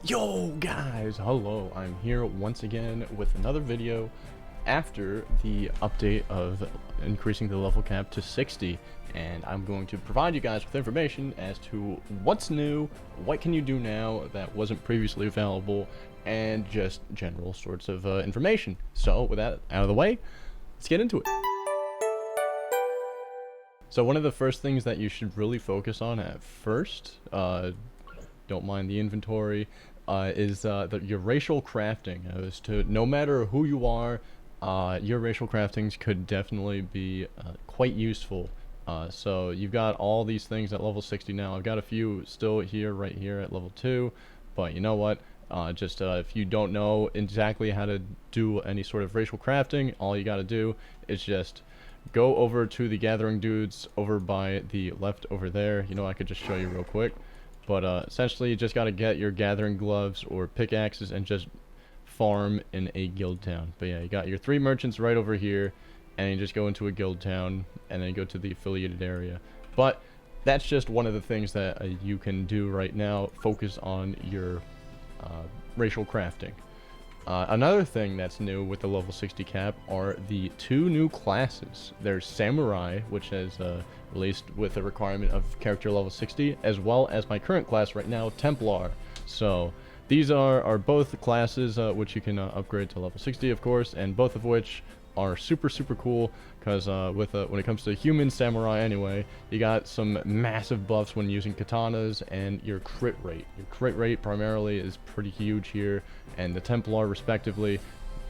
Yo guys, hello, I'm here once again with another video after the update of increasing the level cap to 60, and I'm going to provide you guys with information as to what's new, what can you do now that wasn't previously available, and just general sorts of information. So with that out of the way, let's get into it. So one of the first things that you should really focus on at first, don't mind the inventory, is your racial crafting. As to no matter who you are, your racial craftings could definitely be quite useful. So you've got all these things at level 60 now. I've got a few still here, right here at level 2, but you know what? If you don't know exactly how to do any sort of racial crafting, all you got to do is just go over to the gathering dudes over by the left over there. You know, I could just show you real quick. But essentially, you just got to get your gathering gloves or pickaxes and just farm in a guild town. But yeah, you got your 3 merchants right over here, and you just go into a guild town, and then go to the affiliated area. But that's just one of the things that you can do right now. Focus on your racial crafting. Another thing that's new with the level 60 cap are the 2 new classes. There's Samurai, which has released with a requirement of character level 60, as well as my current class right now, Templar. So these are both classes which you can upgrade to level 60, of course, and both of which are super cool, because when it comes to human samurai anyway, you got some massive buffs when using katanas, and your crit rate. Your crit rate primarily is pretty huge here, and the Templar respectively,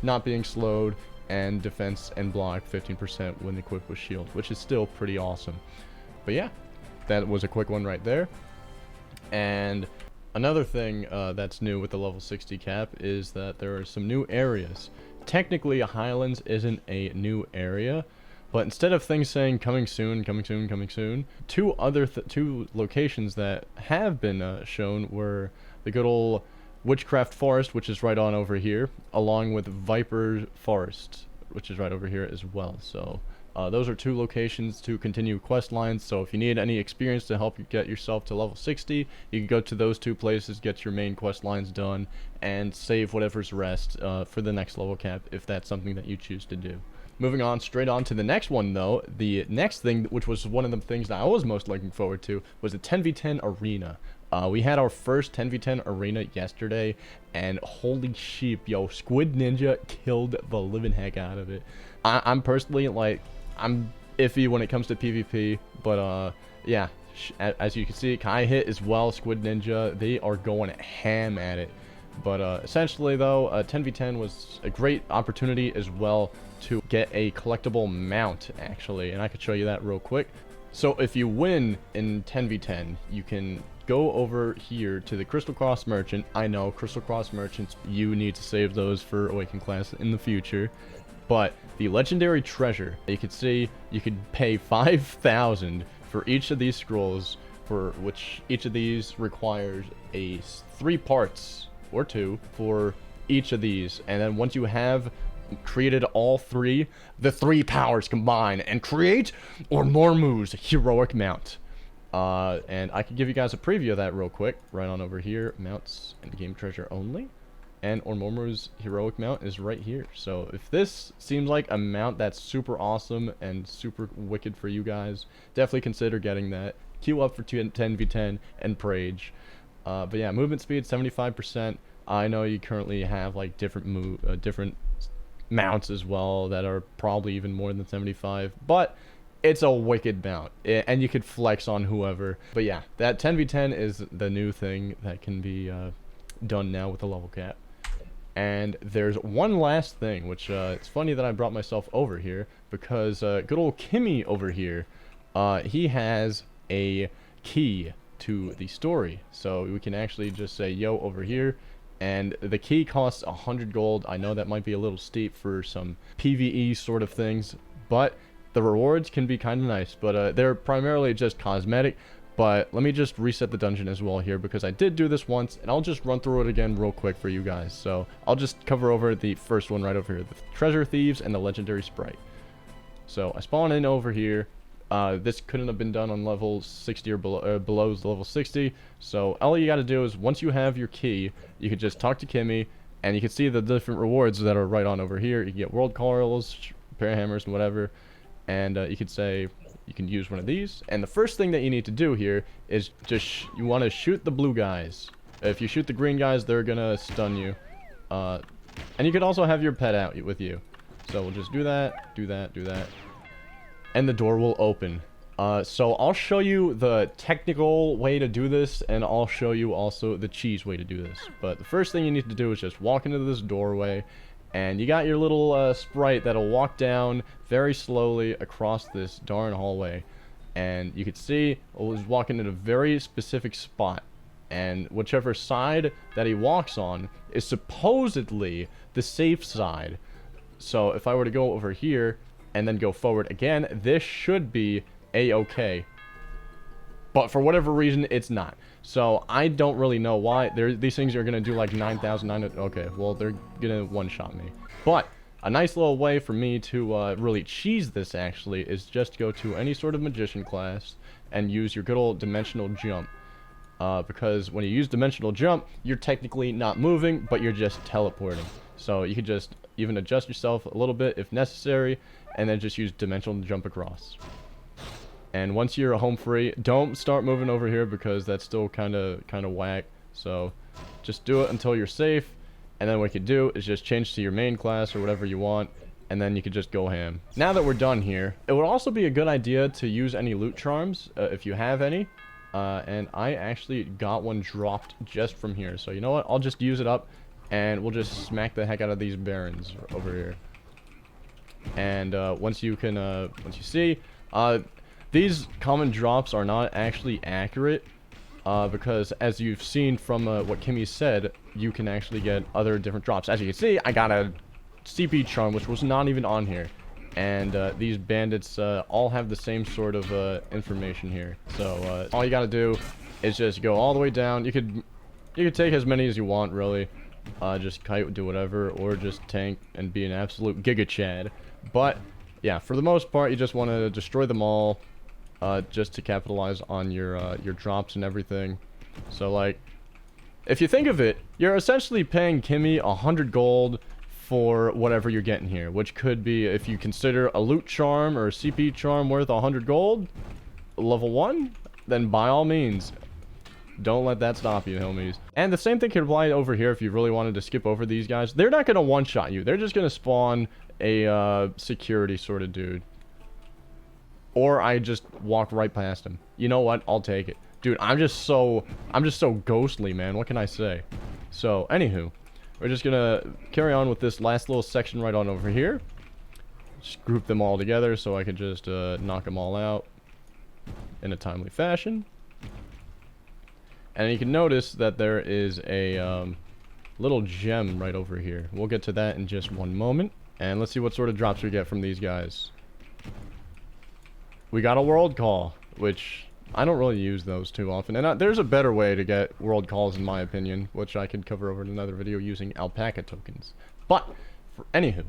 not being slowed, and defense and block 15% when equipped with shield, which is still pretty awesome. But yeah, that was a quick one right there. And another thing that's new with the level 60 cap is that there are some new areas. Technically, Highlands isn't a new area, but instead of things saying coming soon, two locations that have been shown were the good old Witchcraft Forest, which is right on over here, along with Viper Forest, which is right over here as well. So those are 2 locations to continue quest lines. So if you need any experience to help you get yourself to level 60, you can go to those 2 places, get your main quest lines done, and save whatever's rest for the next level cap, if that's something that you choose to do. Moving on straight on to the next one, though, the next thing, which was one of the things that I was most looking forward to, was the 10v10 arena. We had our first 10v10 arena yesterday, and holy sheep, yo, Squid Ninja killed the living heck out of it. I'm personally, like, I'm iffy when it comes to PvP, but yeah, as you can see, Kai hit as well, Squid Ninja, they are going ham at it. But essentially, though, 10v10 was a great opportunity as well to get a collectible mount, actually, and I could show you that real quick. So if you win in 10v10, you can go over here to the Crystal Cross Merchant. I know, Crystal Cross Merchants, you need to save those for Awakened class in the future. But the Legendary Treasure, you could see, you could pay 5,000 for each of these scrolls, for which each of these requires 3 parts, or 2, for each of these. And then once you have created all 3, the 3 powers combine and create 𝓼𝓸𝓬𝓲𝓪𝓵𝓼's heroic mount. And I could give you guys a preview of that real quick, right on over here, mounts and game treasure only. And 𝓼𝓸𝓬𝓲𝓪's heroic mount is right here. So if this seems like a mount that's super awesome and super wicked for you guys, definitely consider getting that. Queue up for 10v10 and Prage. But yeah, movement speed 75%. I know you currently have like different mounts as well that are probably even more than 75, but it's a wicked mount, and you could flex on whoever. But yeah, that 10v10 is the new thing that can be done now with the level cap. And there's one last thing, which it's funny that I brought myself over here, because good old Kimi over here, he has a key to the story. So we can actually just say yo over here, and the key costs 100 gold. I know that might be a little steep for some PvE sort of things, but the rewards can be kind of nice. But they're primarily just cosmetic. But let me just reset the dungeon as well here, because I did do this once, and I'll just run through it again real quick for you guys. So I'll just cover over the first one right over here, the treasure thieves and the legendary sprite. So I spawn in over here, This couldn't have been done on level 60 or below level 60. So all you got to do is, once you have your key, you could just talk to Kimi, and you can see the different rewards that are right on over here. You can get world corals, pair hammers, and whatever. And you could say you can use one of these. And the first thing that you need to do here is just you want to shoot the blue guys. If you shoot the green guys, they're gonna stun you. And you could also have your pet out with you. So we'll just do that, do that, do that. And the door will open. So I'll show you the technical way to do this, and I'll show you also the cheese way to do this. But the first thing you need to do is just walk into this doorway, and you got your little sprite that'll walk down very slowly across this darn hallway. And you can see it was walking in a very specific spot. And whichever side that he walks on is supposedly the safe side. So if I were to go over here and then go forward again, this should be a-okay. But for whatever reason, it's not. So I don't really know why. These things are going to do like 9,900. Okay, well, they're going to one-shot me. But a nice little way for me to really cheese this, actually, is just go to any sort of magician class and use your good old dimensional jump. Because when you use dimensional jump, you're technically not moving, but you're just teleporting. So you could just even adjust yourself a little bit if necessary, and then just use dimensional jump across. And once you're home free, don't start moving over here because that's still kind of whack. So just do it until you're safe, and then what you can do is just change to your main class or whatever you want, and then you can just go ham. Now that we're done here, it would also be a good idea to use any loot charms if you have any. And I actually got one dropped just from here. So you know what? I'll just use it up, and we'll just smack the heck out of these barons over here. And once you see, these common drops are not actually accurate, because as you've seen from what Kimi said, you can actually get other different drops. As you can see, I got a CP charm, which was not even on here. And these bandits all have the same sort of information here. So all you gotta do is just go all the way down. You could take as many as you want, really. Just kite, do whatever, or just tank and be an absolute Giga Chad. But yeah, for the most part, you just want to destroy them all, just to capitalize on your drops and everything. So like, if you think of it, you're essentially paying Kimi 100 gold for whatever you're getting here, which could be, if you consider a loot charm or a CP charm worth 100 gold, level 1, then by all means, don't let that stop you, homies. And the same thing can apply over here if you really wanted to skip over these guys. They're not going to one-shot you. They're just going to spawn a security sort of dude. Or I just walk right past him. You know what? I'll take it. Dude, I'm just so ghostly, man. What can I say? So, anywho, we're just gonna carry on with this last little section right on over here. Just group them all together so I can just knock them all out in a timely fashion. And you can notice that there is a little gem right over here. We'll get to that in just one moment. And let's see what sort of drops we get from these guys. We got a world call, which I don't really use those too often. And there's a better way to get world calls, in my opinion, which I could cover over in another video using alpaca tokens. But, anywho,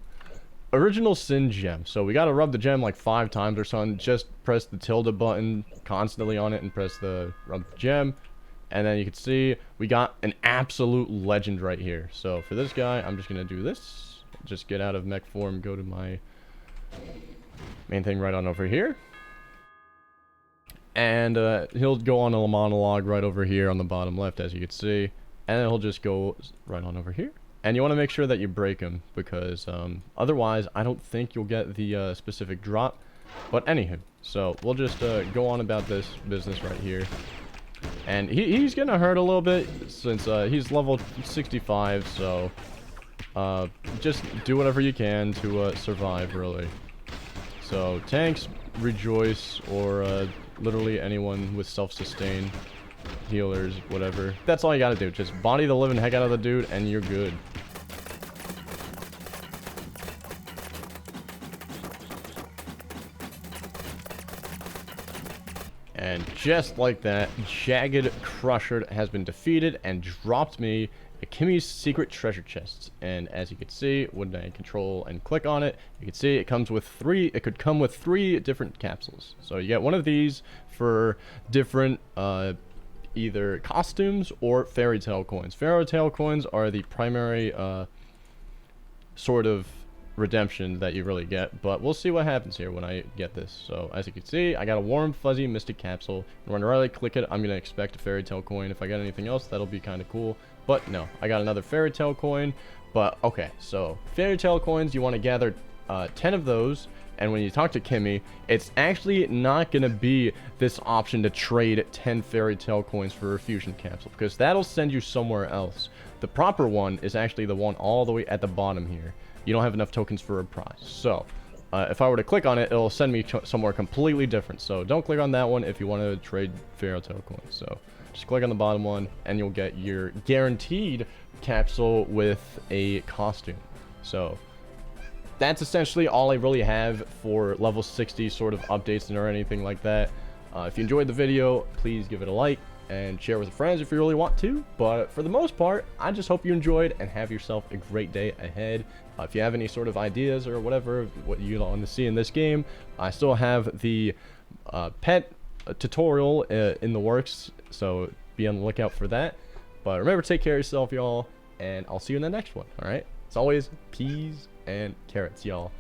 original sin gem. So we gotta rub the gem like 5 times or something. Just press the tilde button constantly on it and press the rub gem. And then you can see we got an absolute legend right here. So for this guy, I'm just gonna do this. Just get out of mech form, go to my main thing right on over here. And he'll go on a monologue right over here on the bottom left, as you can see. And then he'll just go right on over here. And you want to make sure that you break him, because otherwise I don't think you'll get the specific drop. But anywho, so we'll just go on about this business right here. And he's gonna hurt a little bit since he's level 65, so just do whatever you can to survive, really. So tanks rejoice, or literally anyone with self-sustain, healers, whatever. That's all you gotta do. Just body the living heck out of the dude and you're good. And just like that, Jagged Crusher has been defeated and dropped me a Kimi's secret treasure chest. And as you can see, when I control and click on it, you can see it comes with it could come with 3 different capsules. So you get one of these for different either costumes or fairy tale coins. Fairy tale coins are the primary sort of redemption that you really get, but we'll see what happens here when I get this. So as you can see, I got a warm fuzzy mystic capsule, and when I right click it, I'm gonna expect a fairy tale coin. If I get anything else, that'll be kind of cool, but no, I got another fairy tale coin. But okay, so fairy tale coins, you want to gather 10 of those, and when you talk to Kimi, it's actually not gonna be this option to trade 10 fairy tale coins for a fusion capsule, because that'll send you somewhere else. The proper one is actually the one all the way at the bottom here. You don't have enough tokens for a prize. So if I were to click on it, it'll send me somewhere completely different. So don't click on that one if you want to trade fairy tale coins. So just click on the bottom one and you'll get your guaranteed capsule with a costume. So that's essentially all I really have for level 60 sort of updates or anything like that. If you enjoyed the video, please give it a like and share with your friends if you really want to. But for the most part, I just hope you enjoyed and have yourself a great day ahead. If you have any sort of ideas or whatever, what you want to see in this game, I still have the pet tutorial in the works, so be on the lookout for that. But remember, take care of yourself, y'all, and I'll see you in the next one. All right, as always, peas and carrots, y'all.